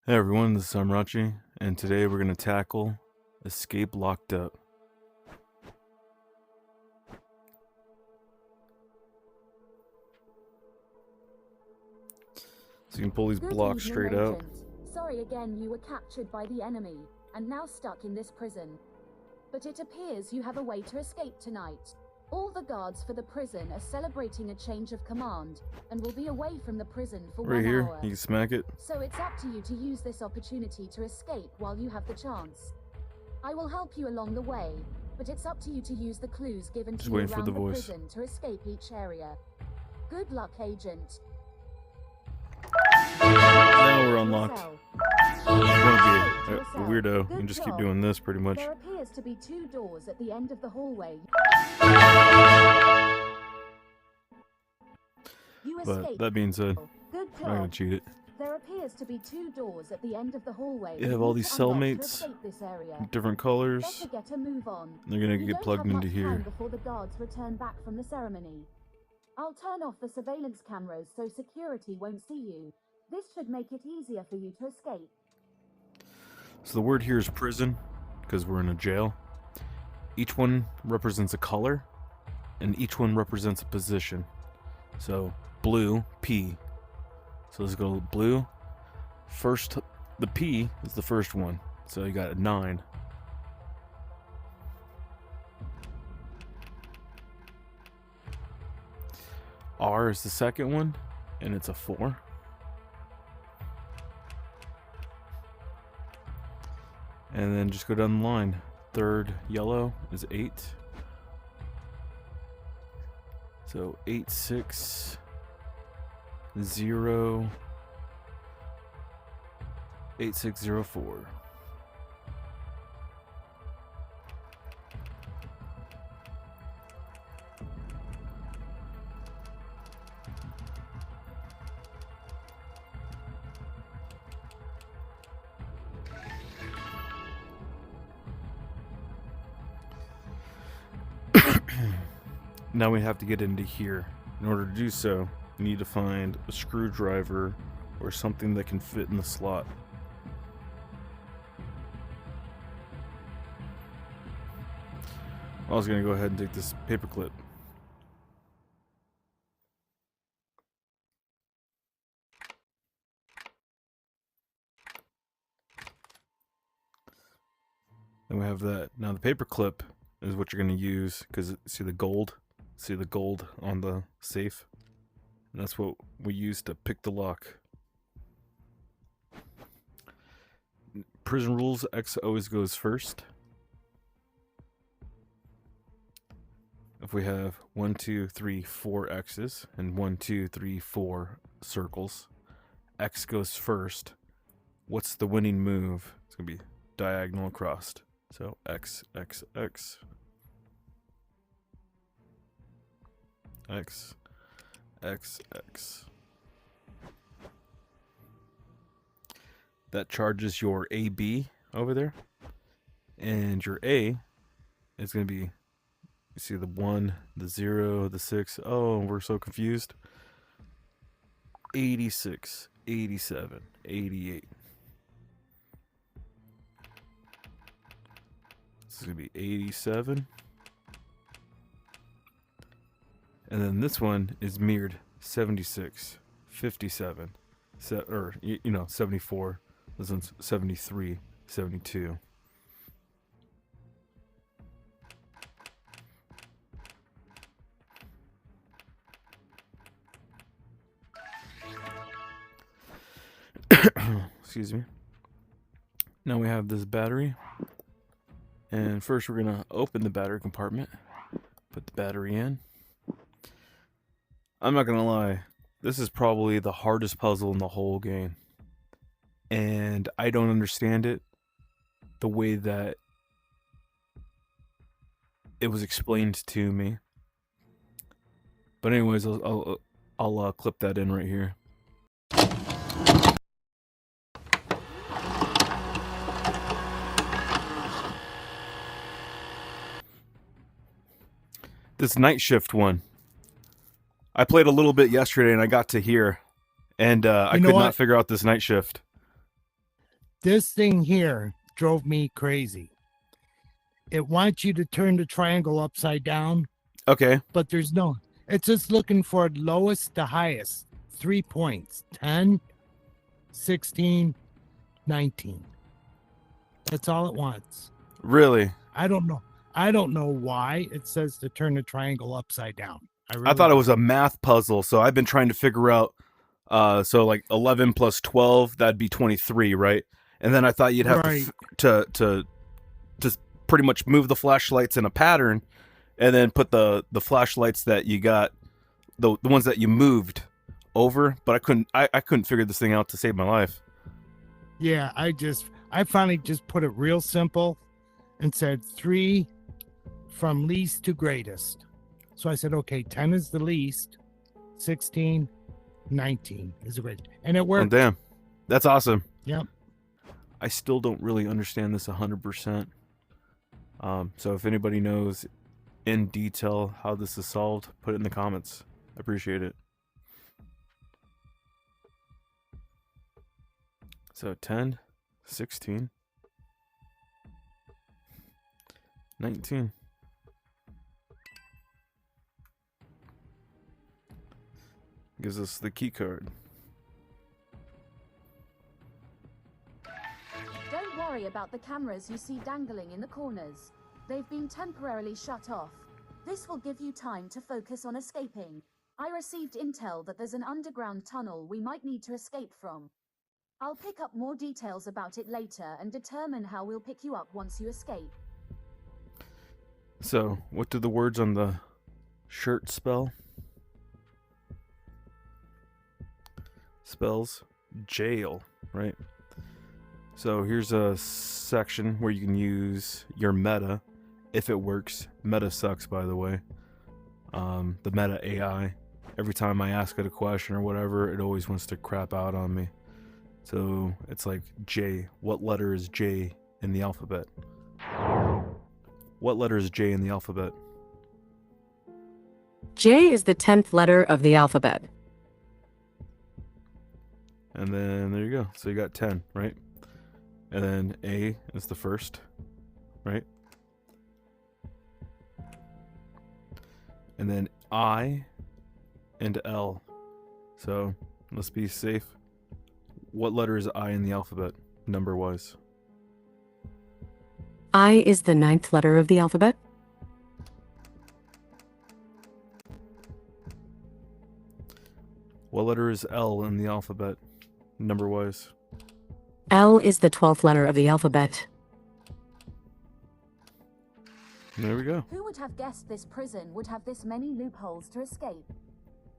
Hey everyone, this is Samrachi, and today we're going to tackle Escape Locked Up. So you can pull these blocks straight out. Sorry again, you were captured by the enemy, and now stuck in this prison. But it appears you have a way to escape tonight. All the guards for the prison are celebrating a change of command, and will be away from the prison for 1 hour. Right here, you can smack it. So it's up to you to use this opportunity to escape while you have the chance. I will help you along the way, but it's up to you to use the clues given to you around the prison to escape each area. Good luck, Agent. Now we're unlocked. You're gonna be a weirdo and just keep doing this pretty much. There appears to be 2 doors at the end of the hallway. But that being said, I'm not gonna cheat it. There appears to be 2 doors at the end of the hallway. You have all these cellmates, different colors. Get a move on. They're gonna get plugged into here. Before the guards return back from the ceremony. I'll turn off the surveillance cameras so security won't see you. This should make it easier for you to escape. So the word here is prison, because we're in a jail. Each one represents a color, and each one represents a position. So blue, P. So let's go blue. First, the P is the first one. So you got a 9. R is the second one, and it's a 4. And then just go down the line. Third yellow is 8. So 8, 6, 0, 8, 6, 0, 4. Now we have to get into here. In order to do so, you need to find a screwdriver or something that can fit in the slot. I was going to go ahead and take this paper clip. Then we have that. Now the paper clip is what you're going to use because see the gold? See the gold on the safe? And that's what we use to pick the lock. Prison rules, X always goes first. If we have 1, 2, 3, 4 X's and 1, 2, 3, 4 circles, X goes first. What's the winning move? It's going to be diagonal across. So X, X, X. X, X, X. That charges your AB over there. And your A is going to be, you see the 1, the 0, the 6. Oh, we're so confused. 86, 87, 88. This is going to be 87. And then this one is mirrored 76, 57, 74. This one's 73, 72. Excuse me. Now we have this battery. And first we're going to open the battery compartment. Put the battery in. I'm not gonna lie, this is probably the hardest puzzle in the whole game. And I don't understand it the way that it was explained to me. But anyways, I'll clip that in right here. This night shift one. I played a little bit yesterday and I got to here, and I could not figure out this night shift. This thing here drove me crazy. It wants you to turn the triangle upside down, Okay. but there's no, it's just looking for lowest to highest. 3 points, 10, 16, 19. That's all it wants. Really? I don't know. I don't know why it says to turn the triangle upside down. I thought it was a math puzzle, so I've been trying to figure out. So like 11 plus 12, that'd be 23, right? And then I thought you'd have Right. to just pretty much move the flashlights in a pattern, and then put the flashlights that you got, the ones that you moved over. But I couldn't figure this thing out to save my life. Yeah, I finally just put it real simple and said 3 from least to greatest. So I said, okay, 10 is the least, 16, 19 is the greatest. And it Oh, worked. damn. That's awesome. Yep. I still don't really understand this 100%. So if anybody knows in detail how this is solved, put it in the comments. I appreciate it. So 10, 16, 19. Gives us the key card. Don't worry about the cameras you see dangling in the corners. They've been temporarily shut off. This will give you time to focus on escaping. I received intel that there's an underground tunnel we might need to escape from. I'll pick up more details about it later and determine how we'll pick you up once you escape. So, what do the words on the shirt spell? Spells jail, right? So here's a section where you can use your meta, if it works. Meta sucks, by the way. The meta AI. Every time I ask it a question or whatever, it always wants to crap out on me. So it's like J. What letter is J in the alphabet? What letter is J in the alphabet? J is the 10th letter of the alphabet. And then there you go. So you got 10, right? And then A is the first, right? And then I and L. So let's be safe. What letter is I in the alphabet, number-wise? I is the 9th letter of the alphabet. What letter is L in the alphabet, number-wise? L is the 12th letter of the alphabet. There we go. Who would have guessed this prison would have this many loopholes to escape?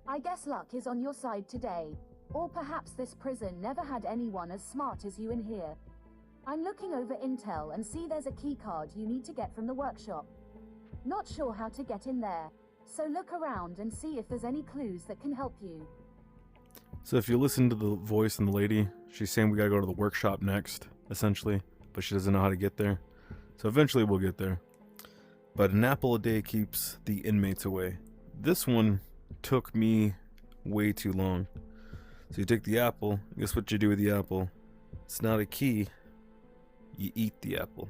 I guess luck is on your side today. Or perhaps this prison never had anyone as smart as you in here. I'm looking over intel and see there's a key card you need to get from the workshop. Not sure how to get in there, so look around and see if there's any clues that can help you. So if you listen to the voice and the lady, she's saying we gotta go to the workshop next, essentially, but she doesn't know how to get there. So eventually we'll get there. But an apple a day keeps the inmates away. This one took me way too long. So you take the apple, guess what you do with the apple? It's not a key, you eat the apple.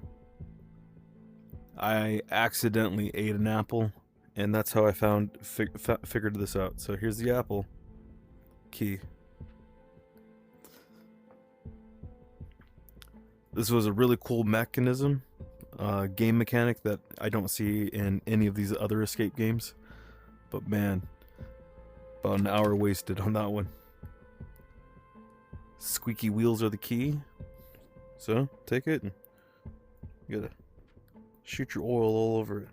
I accidentally ate an apple, and that's how I figured this out. So here's the apple. Key. This was a really cool mechanism, game mechanic that I don't see in any of these other escape games. But man, about an hour wasted on that one. Squeaky wheels are the key. So take it and you gotta shoot your oil all over it.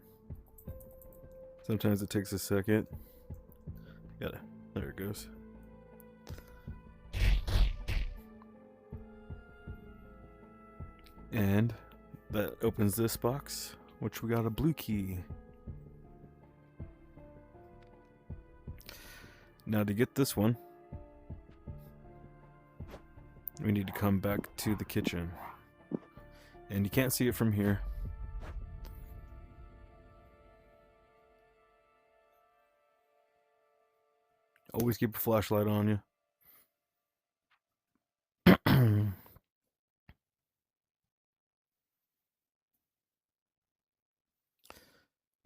Sometimes it takes a second. There it goes. And that opens this box, which we got a blue key. Now to get this one, we need to come back to the kitchen. And you can't see it from here. Always keep a flashlight on you.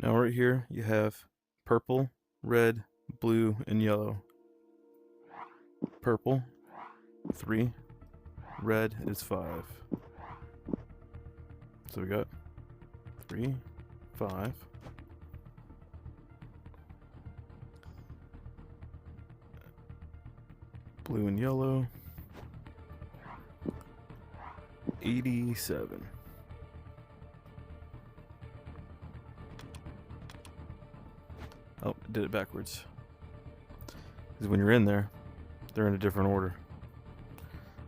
Now right here you have purple, red, blue, and yellow. Purple, 3. Red is 5. So we got 3, 5. Blue and yellow. 87. Oh, I did it backwards. Because when you're in there, they're in a different order.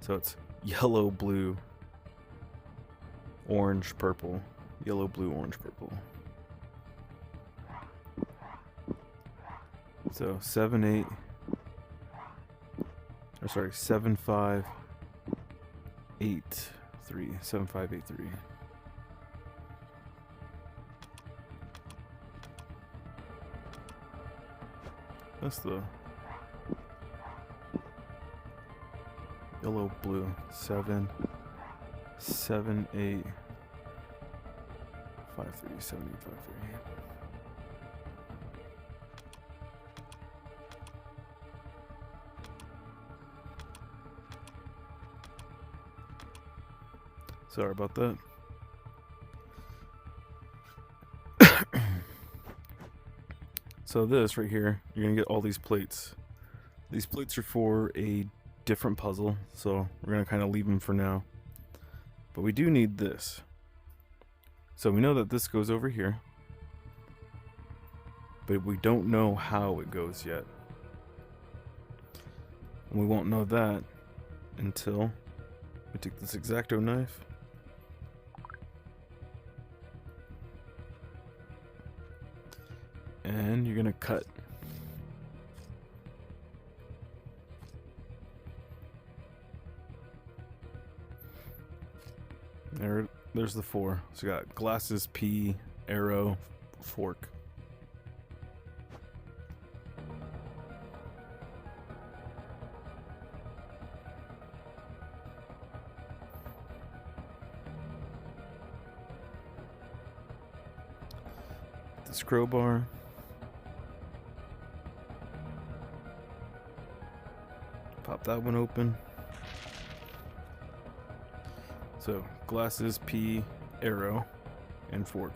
So it's yellow, blue, orange, purple. Yellow, blue, orange, purple. So 7, 8. Or sorry, 7, 5, 8, 3. 7, 5, 8, 3. That's the yellow, blue. 7, 7, 8, 5, 3, 7, 8, 5, 3. Sorry about that. So this right here, you're gonna get all these plates. These plates are for a different puzzle, so we're gonna kind of leave them for now. But we do need this. So we know that this goes over here, but we don't know how it goes yet. And we won't know that until we take this X-Acto knife. And you're gonna cut. There's the 4. So you got glasses, P, arrow, fork. This crowbar. Pop that one open. So, glasses, P, arrow, and fork.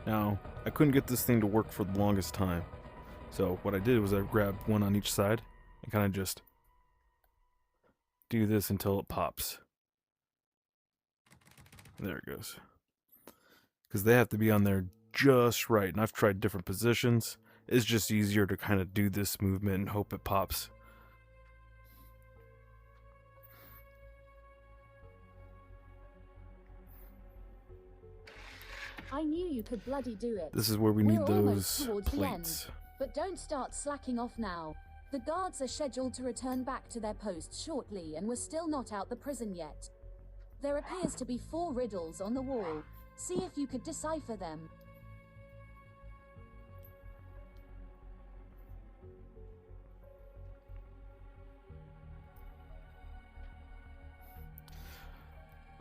Now, I couldn't get this thing to work for the longest time. So, what I did was I grabbed one on each side and kind of just do this until it pops. There it goes. Because they have to be on there just right. And I've tried different positions. It's just easier to kind of do this movement and hope it pops. I knew you could bloody do it. This is where we We're need almost those towards the end. plates. But don't start slacking off now. The guards are scheduled to return back to their posts shortly, and we're still not out the prison yet. There appears to be 4 riddles on the wall. See if you could decipher them.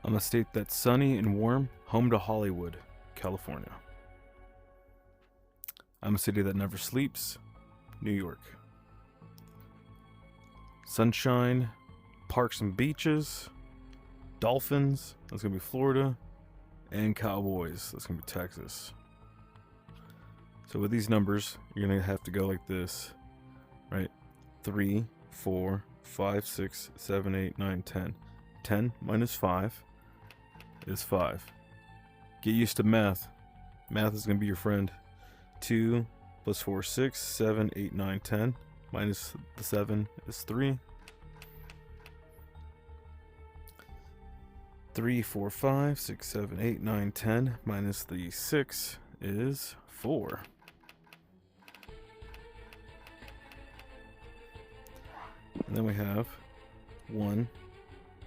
I'm a state that's sunny and warm, home to Hollywood, California. I'm a city that never sleeps, New York. Sunshine, parks and beaches, dolphins, that's gonna be Florida, and cowboys, that's gonna be Texas. So with these numbers, you're gonna have to go like this, right? 3, 4, 5, 6, 7, 8, 9, 10. 10 minus 5 is 5. Get used to math. Math is gonna be your friend. 2 plus 4, 6, 7, 8, 9, 10. Minus the 7 is 3. 3, 4, 5, 6, 7, 8, 9, 10. Minus the 6 is 4. And then we have 1,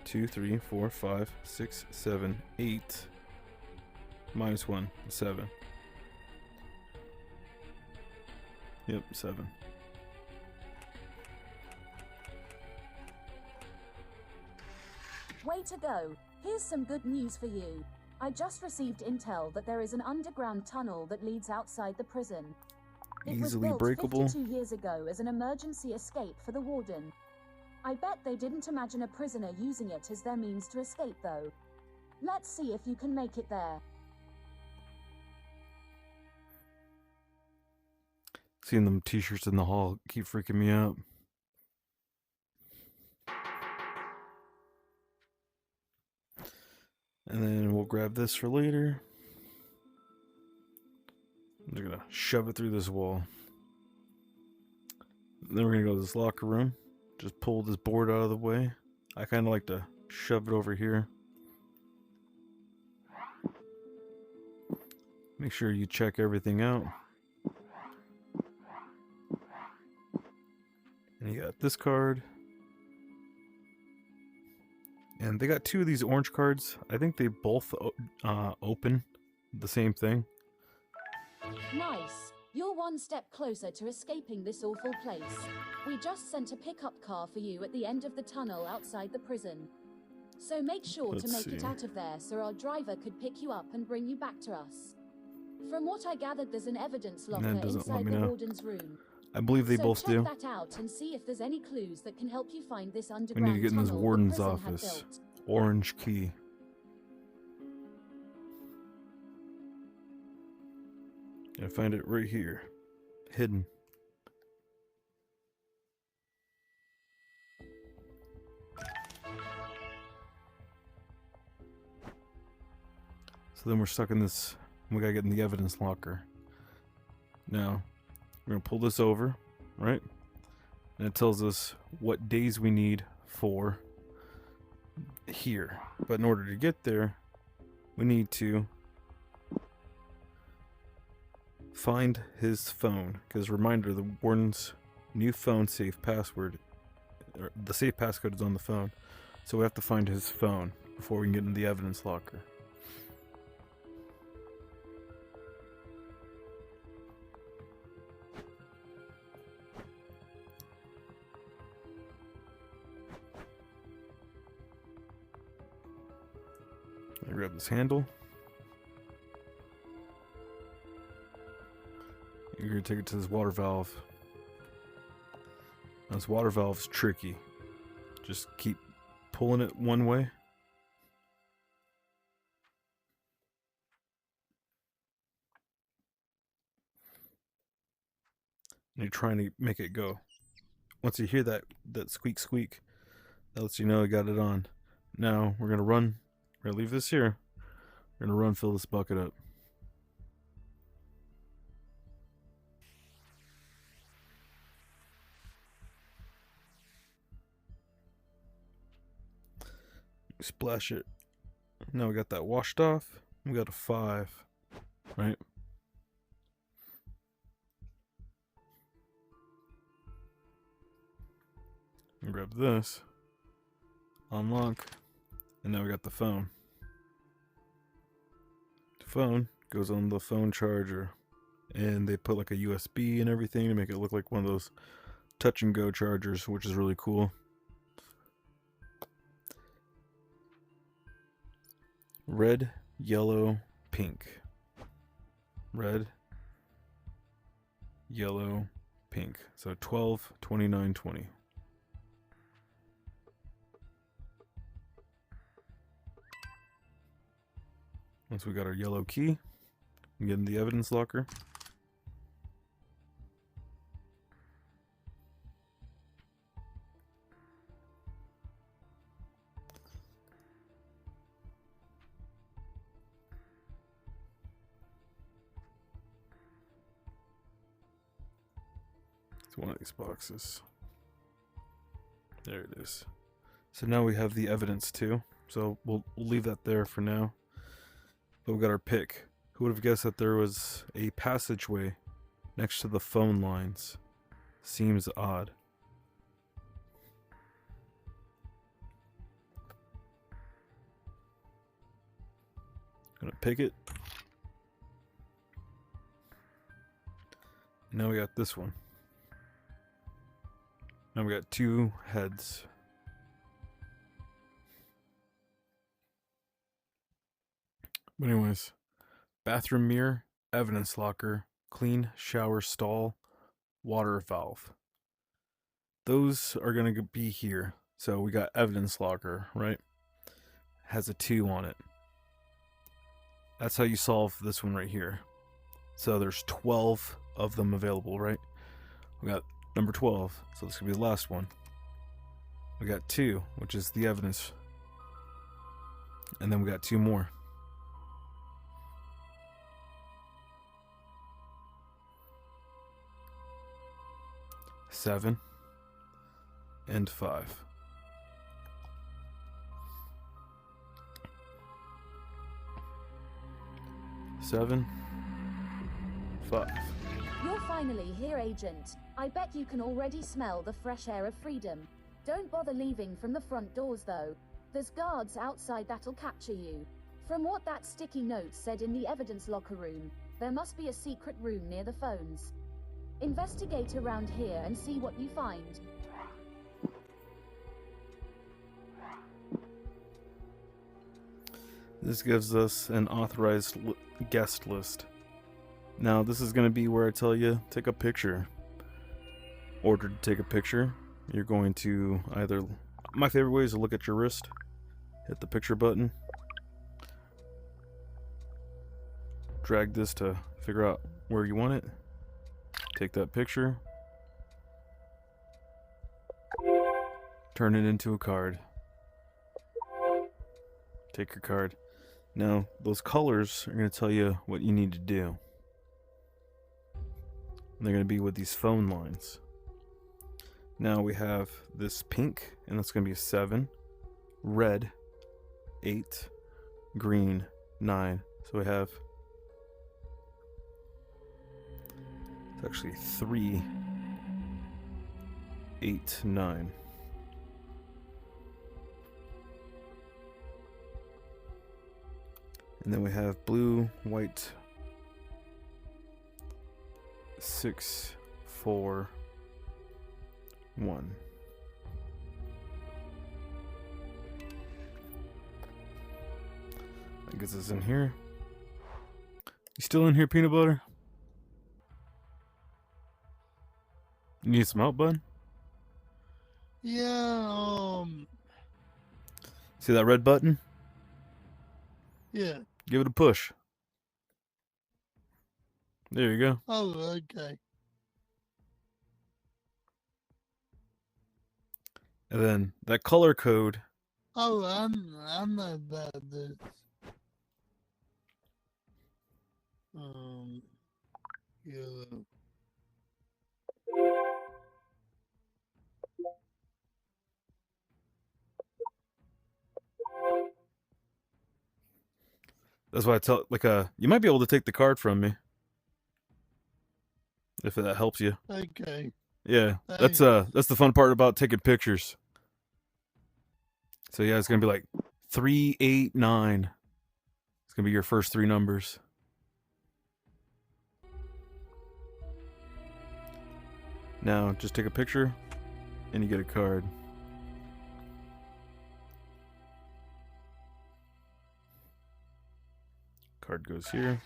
2, 3, 4, 5, 6, 7, 8. Minus 1, 7. Yep, 7. Way to go. Here's some good news for you. I just received intel that there is an underground tunnel that leads outside the prison. It was Easily built breakable. 52 years ago as an emergency escape for the warden. I bet they didn't imagine a prisoner using it as their means to escape, though. Let's see if you can make it there. Seeing them t-shirts in the hall keep freaking me out. And then we'll grab this for later. They're gonna shove it through this wall. Then we're gonna go to this locker room. Just pull this board out of the way. I kind of like to shove it over here. Make sure you check everything out. And you got this card. And they got 2 of these orange cards. I think they both open the same thing. Nice. You're one step closer to escaping this awful place. We just sent a pickup car for you at the end of the tunnel outside the prison. So make sure to Let's make it see. out of there so our driver could pick you up and bring you back to us. From what I gathered, there's an evidence And locker that doesn't let inside me the know. warden's room. I believe they So both check do. that out and see if there's any clues that can help you find this We underground need to get in this tunnel the warden's prison had office. built. Orange key. I find it right here. Hidden. So then we're stuck in this. We gotta get in the evidence locker. Now, we're gonna pull this over, right? And it tells us what days we need for here. But in order to get there, we need to find his phone. Because reminder, the warden's new phone safe password, or the safe passcode is on the phone. So we have to find his phone before we can get in the evidence locker. I grab this handle. You're gonna take it to this water valve. Now, this water valve's tricky. Just keep pulling it one way. And you're trying to make it go. Once you hear that squeak squeak, that lets you know you got it on. Now we're gonna run. We're gonna leave this here. We're gonna run, fill this bucket up. Splash it. Now we got that washed off. We got a 5, right? And grab this. Unlock. And now we got the phone. The phone goes on the phone charger. And they put like a USB and everything to make it look like one of those touch and go chargers, which is really cool. Red, yellow, pink. Red, yellow, pink. So 12, 29, 20. Once we got our yellow key, we get in the evidence locker. It's one of these boxes. There it is. So now we have the evidence too. So we'll leave that there for now. But we got our pick. Who would have guessed that there was a passageway next to the phone lines? Seems odd. Gonna pick it. Now we got this one. Now we got 2 heads. But anyways, bathroom mirror, evidence locker, clean shower stall, water valve. Those are going to be here. So we got evidence locker, right? Has a 2 on it. That's how you solve this one right here. So there's 12 of them available, right? We got number 12, so this could be the last one. We got 2, which is the evidence. And then we got 2 more. Seven and 5. Seven, 5. You're finally here, Agent. I bet you can already smell the fresh air of freedom. Don't bother leaving from the front doors, though. There's guards outside that'll capture you. From what that sticky note said in the evidence locker room, there must be a secret room near the phones. Investigate around here and see what you find. This gives us an authorized guest list. Now, this is going to be where I tell you, take a picture. Order to take a picture. You're going to either... My favorite way is to look at your wrist. Hit the picture button. Drag this to figure out where you want it. Take that picture. Turn it into a card. Take your card. Now, those colors are going to tell you what you need to do. And they're going to be with these phone lines. Now we have this pink, and that's going to be a 7. Red, 8. Green, 9. So we have... It's actually 3, 8, 9. And then we have blue, white, 6, 4, 1. That gets us in here. You still in here, peanut butter? You need some help, bud? Yeah, See that red button? yeah. Give it a push. There you go. Oh, okay. And then that color code, Oh, I'm not about this. Yellow. that's why I tell, you might be able to take the card from me. If that helps you. Okay. Yeah, that's the fun part about taking pictures. So yeah, it's gonna be like 3, 8, 9. It's gonna be your first 3 numbers. Now just take a picture, and you get a card. Card goes here.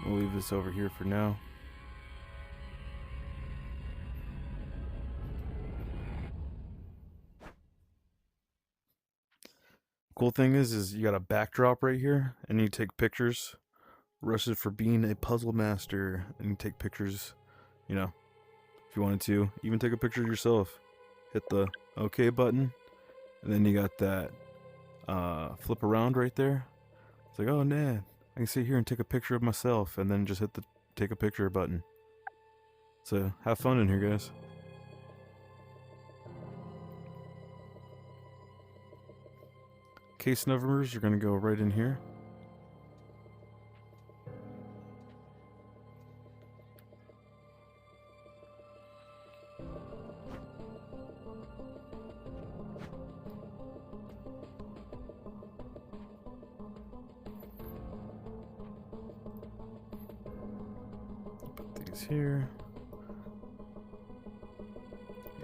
We'll leave this over here for now. Cool thing is you got a backdrop right here, and you take pictures. Arrested for being a puzzle master, and you take pictures, you know, if you wanted to. Even take a picture of yourself. Hit the OK button, and then you got that flip around right there. It's like, oh man, I can sit here and take a picture of myself, and then just hit the take a picture button. So have fun in here, guys. Case numbers are going to go right in here. Put these here.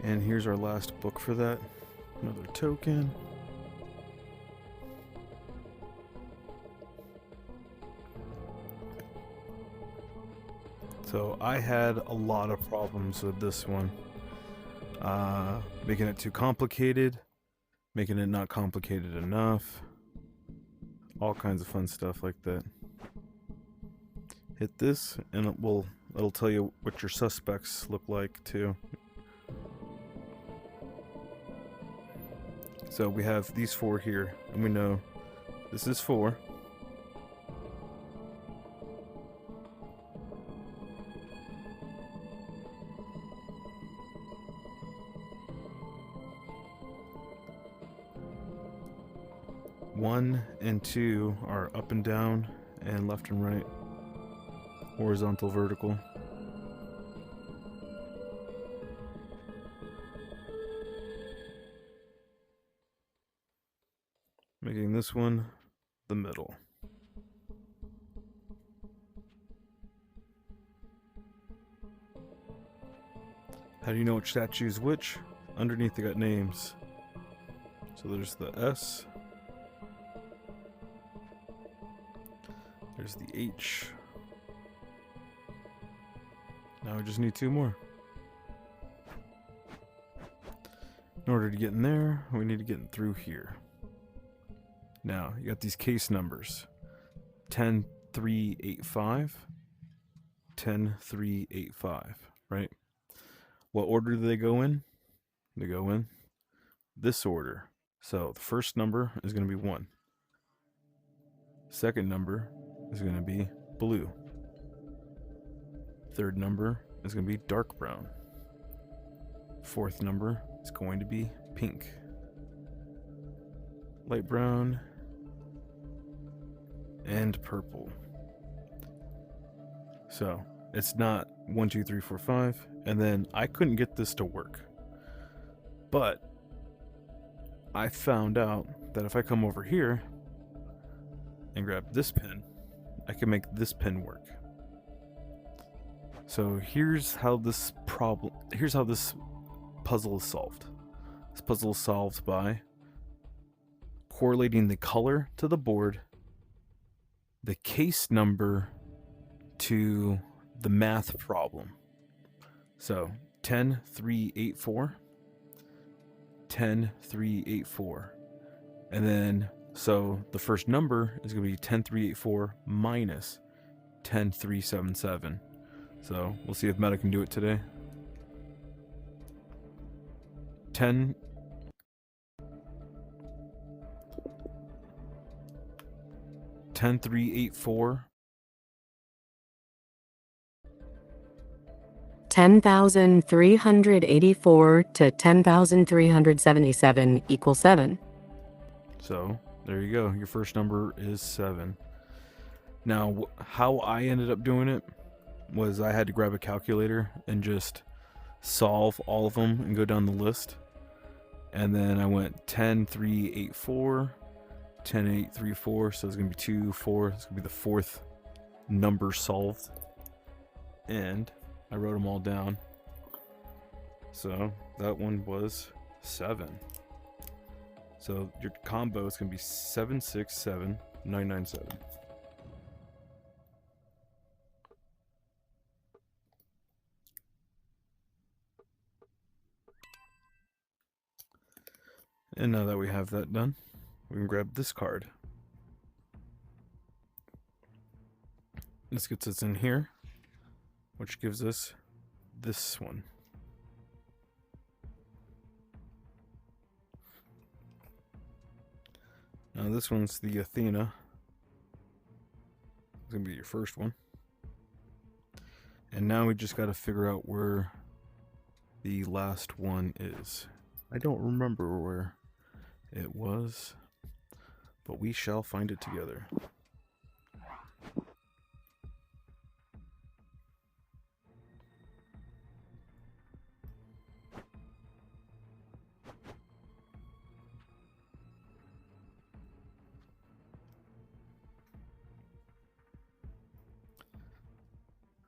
And here's our last book for that. Another token. So I had a lot of problems with this one. Making it too complicated, making it not complicated enough, all kinds of fun stuff like that. Hit this and it'll tell you what your suspects look like too. So we have these 4 here, and we know this is 4. One and 2 are up and down and left and right. Horizontal, vertical. Making this one the middle. How do you know which statue is which? Underneath they got names. So there's the S. There's the H. Now we just need 2 more. In order to get in there, we need to get in through here. Now, you got these case numbers. 10385, 10385, right? What order do they go in? They go in this order. So the first number is going to be 1. Second number is going to be blue. Third number is going to be dark brown. Fourth number is going to be pink. Light brown and purple. So it's not 1, 2, 3, 4, 5. And then I couldn't get this to work. But I found out that if I come over here and grab this pin, I can make this pin work. So here's how this puzzle is solved. This puzzle is solved by correlating the color to the board, the case number to the math problem. So 10384, 10384, and then so the first number is going to be 10384 minus 10377. So we'll see if Meta can do it today. 10384 10,384 to 10,377 equals 7. So there you go. Your first number is 7. Now, how I ended up doing it was I had to grab a calculator and just solve all of them and go down the list. And then I went 10384, 10834. So it's going to be 2, 4. It's going to be the 4th number solved. And I wrote them all down. So that one was 7. So your combo is going to be 767997. And now that we have that done, we can grab this card. This gets us in here, which gives us this one. Now this one's the Athena. It's going to be your first one. And now we just got to figure out where the last one is. I don't remember where it was, but we shall find it together.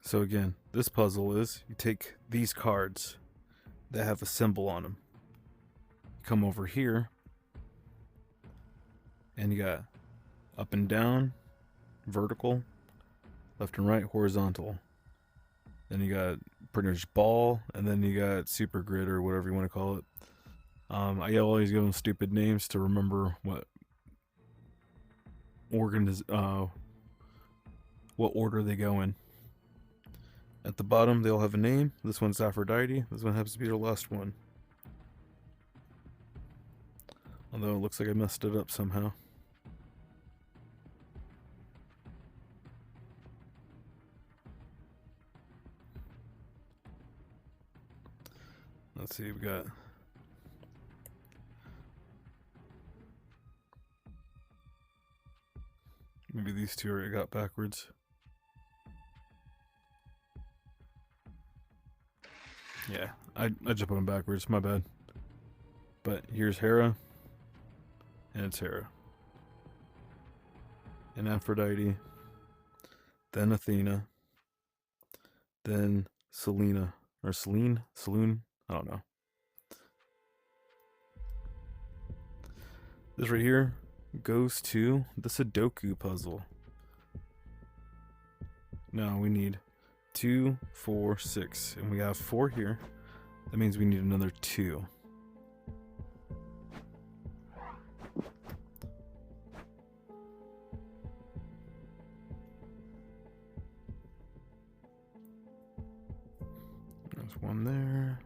So again, this puzzle is you take these cards that have a symbol on them. You come over here and you got up and down, vertical, left and right, horizontal. Then you got pretty much ball, and then you got super grid or whatever you want to call it. I always give them stupid names to remember what what order they go in. At the bottom, they all have a name. This one's Aphrodite. This one happens to be the last one. Although it looks like I messed it up somehow. Let's see, we got maybe these two already got backwards. Yeah, I just put them backwards, my bad. But here's Hera, and it's Hera. And Aphrodite, then Athena, then Selena, or Selene, I don't know. This right here goes to the Sudoku puzzle. Now we need 2, 4, 6, and we have 4 here. That means we need another 2. There's one there.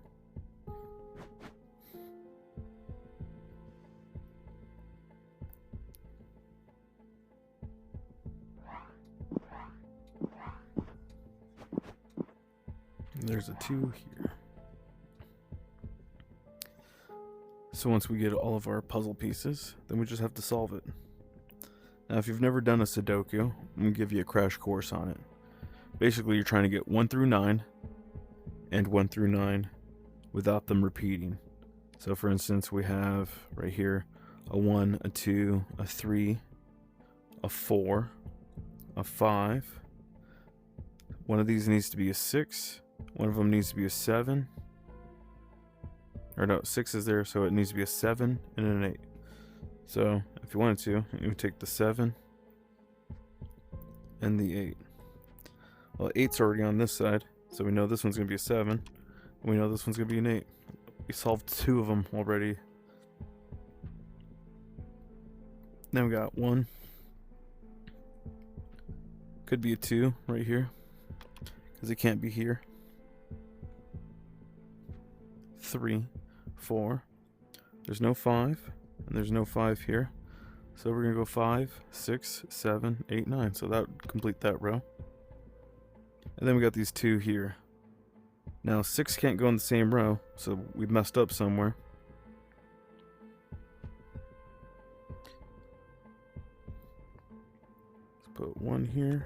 There's a 2 here. So once we get all of our puzzle pieces, then we just have to solve it. Now, if you've never done a Sudoku, I'm going to give you a crash course on it. Basically, you're trying to get 1 through 9 and 1 through 9 without them repeating. So for instance, we have right here a 1, a 2, a 3, a 4, a 5. One of these needs to be a 6. One of them needs to be a 7. Or no, 6 is there, so it needs to be a 7 and an 8. So if you wanted to, you would take the 7 and the 8. Well, 8's already on this side, so we know this one's going to be a 7. And we know this one's going to be an 8. We solved 2 of them already. Then we got 1. Could be a 2 right here, because it can't be here. 3, 4. There's no 5, and there's no 5 here. So we're going to go 5, 6, 7, 8, 9. So that would complete that row. And then we got these 2 here. Now 6 can't go in the same row, so we messed up somewhere. Let's put 1 here.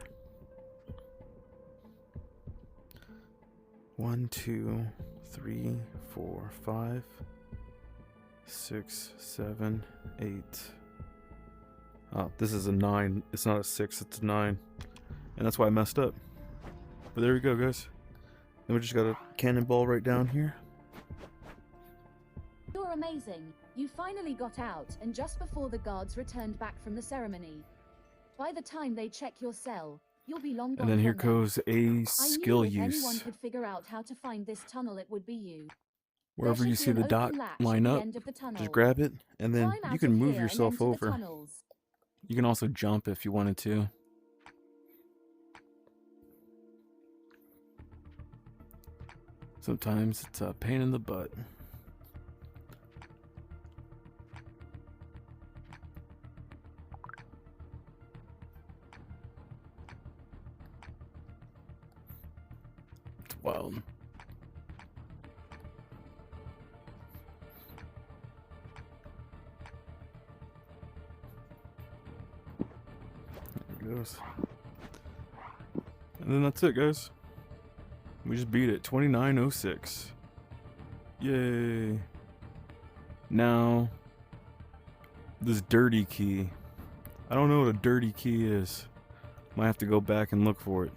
1, 2, 3, 4, 5, 6, 7, 8. Oh, this is a 9. It's not a 6, it's a 9. And that's why I messed up. But there we go, guys. Then we just got a cannonball right down here. You're amazing. You finally got out, and just before the guards returned back from the ceremony. By the time they check your cell, you'll be long gone. And then here from there. goes a skill I knew if use. anyone could figure out how to find this tunnel, it would be you. Wherever There you should see be the an dot open latch line at the up, end of the tunnel. just grab it, and then Climb you out can of move here and yourself enter the over. tunnels. You can also jump if you wanted to. Sometimes it's a pain in the butt. It's wild. There it goes. And then that's it, guys. We just beat it. 2906. Yay. Now, this dirty key. I don't know what a dirty key is. Might have to go back and look for it.